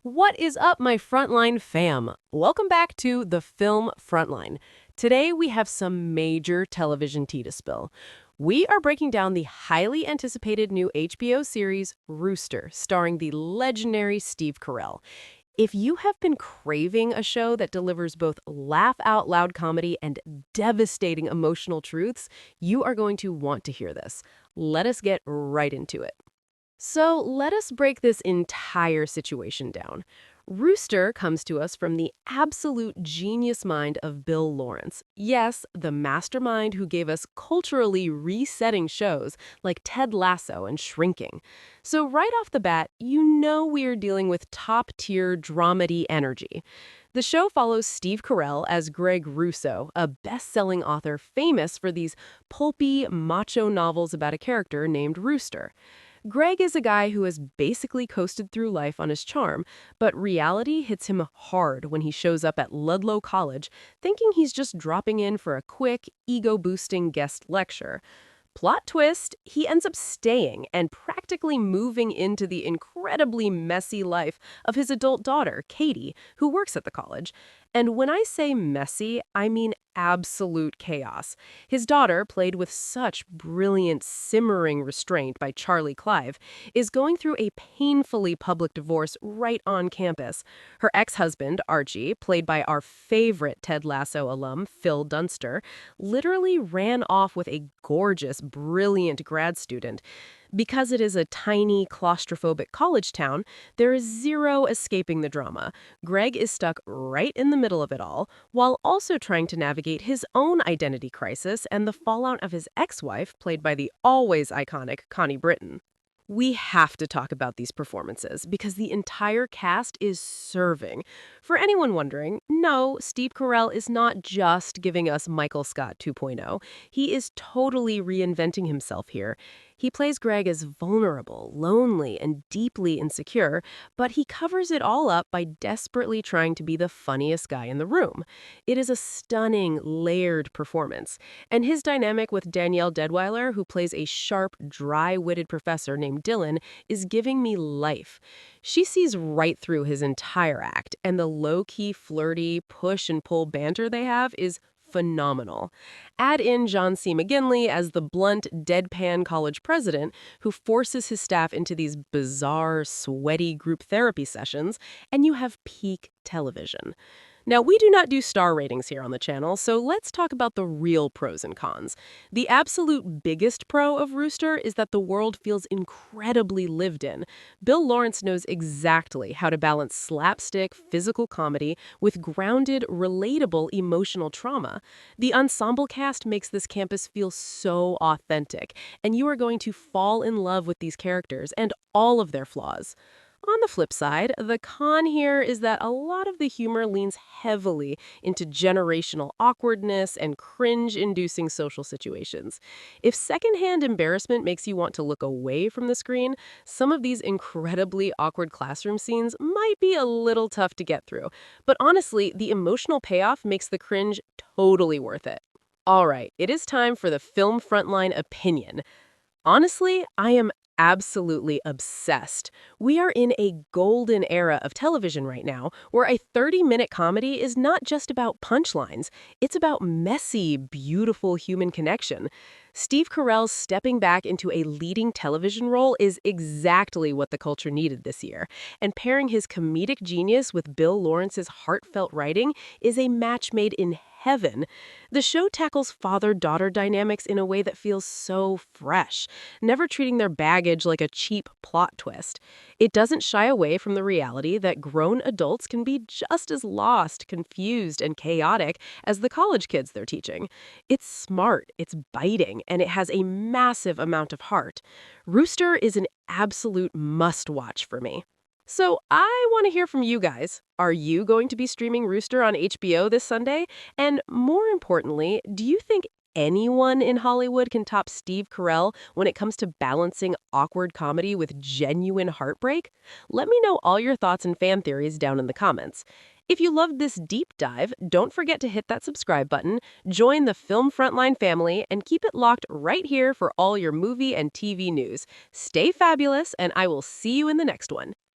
What is up, my Frontline fam? Welcome back to the film Frontline. Today, we have some major television tea to spill. We are breaking down the highly anticipated new HBO series, Rooster, starring the legendary Steve Carell. If you have been craving a show that delivers both laugh-out-loud comedy and devastating emotional truths, you are going to want to hear this. Let us get right into it. So let us break this entire situation down. Rooster comes to us from the absolute genius mind of Bill Lawrence. Yes, the mastermind who gave us culturally resetting shows like Ted Lasso and Shrinking. So right off the bat, you know we are dealing with top-tier dramedy energy. The show follows Steve Carell as Greg Russo, a best-selling author famous for these pulpy, macho novels about a character named Rooster. Greg is a guy who has basically coasted through life on his charm, but reality hits him hard when he shows up at Ludlow College thinking he's just dropping in for a quick, ego-boosting guest lecture. Plot twist, he ends up staying and practically moving into the incredibly messy life of his adult daughter, Katie, who works at the college. And when I say messy, I mean absolute chaos. His daughter, played with such brilliant, simmering restraint by Charlie Clive, is going through a painfully public divorce right on campus. Her ex-husband, Archie, played by our favorite Ted Lasso alum, Phil Dunster, literally ran off with a gorgeous, brilliant grad student. Because it is a tiny, claustrophobic college town, there is zero escaping the drama. Greg is stuck right in the middle of it all, while also trying to navigate his own identity crisis and the fallout of his ex-wife, played by the always iconic Connie Britton. We have to talk about these performances because the entire cast is serving. For anyone wondering, no, Steve Carell is not just giving us Michael Scott 2.0. He is totally reinventing himself here. He plays Greg as vulnerable, lonely, and deeply insecure, but he covers it all up by desperately trying to be the funniest guy in the room. It is a stunning, layered performance. And his dynamic with Danielle Deadwyler, who plays a sharp, dry-witted professor named Dylan, is giving me life. She sees right through his entire act, and the low-key, flirty, push-and-pull banter they have is phenomenal. Add in John C. McGinley as the blunt, deadpan college president who forces his staff into these bizarre, sweaty group therapy sessions, and you have peak television. Now, we do not do star ratings here on the channel, so let's talk about the real pros and cons. The absolute biggest pro of Rooster is that the world feels incredibly lived in. Bill Lawrence knows exactly how to balance slapstick, physical comedy with grounded, relatable emotional trauma. The ensemble cast makes this campus feel so authentic, and you are going to fall in love with these characters and all of their flaws. On the flip side, the con here is that a lot of the humor leans heavily into generational awkwardness and cringe-inducing social situations. If secondhand embarrassment makes you want to look away from the screen, some of these incredibly awkward classroom scenes might be a little tough to get through. But honestly, the emotional payoff makes the cringe totally worth it. All right, it is time for the Film Frontline opinion. Honestly, I am absolutely obsessed. We are in a golden era of television right now where a 30-minute comedy is not just about punchlines. It's about messy, beautiful human connection. Steve Carell's stepping back into a leading television role is exactly what the culture needed this year. And pairing his comedic genius with Bill Lawrence's heartfelt writing is a match made in heaven. The show tackles father-daughter dynamics in a way that feels so fresh, never treating their baggage like a cheap plot twist. It doesn't shy away from the reality that grown adults can be just as lost, confused, and chaotic as the college kids they're teaching. It's smart, it's biting, and it has a massive amount of heart. Rooster is an absolute must-watch for me. So I want to hear from you guys. Are you going to be streaming Rooster on HBO this Sunday? And more importantly, do you think anyone in Hollywood can top Steve Carell when it comes to balancing awkward comedy with genuine heartbreak? Let me know all your thoughts and fan theories down in the comments. If you loved this deep dive, don't forget to hit that subscribe button, join the Film Frontline family, and keep it locked right here for all your movie and TV news. Stay fabulous, and I will see you in the next one.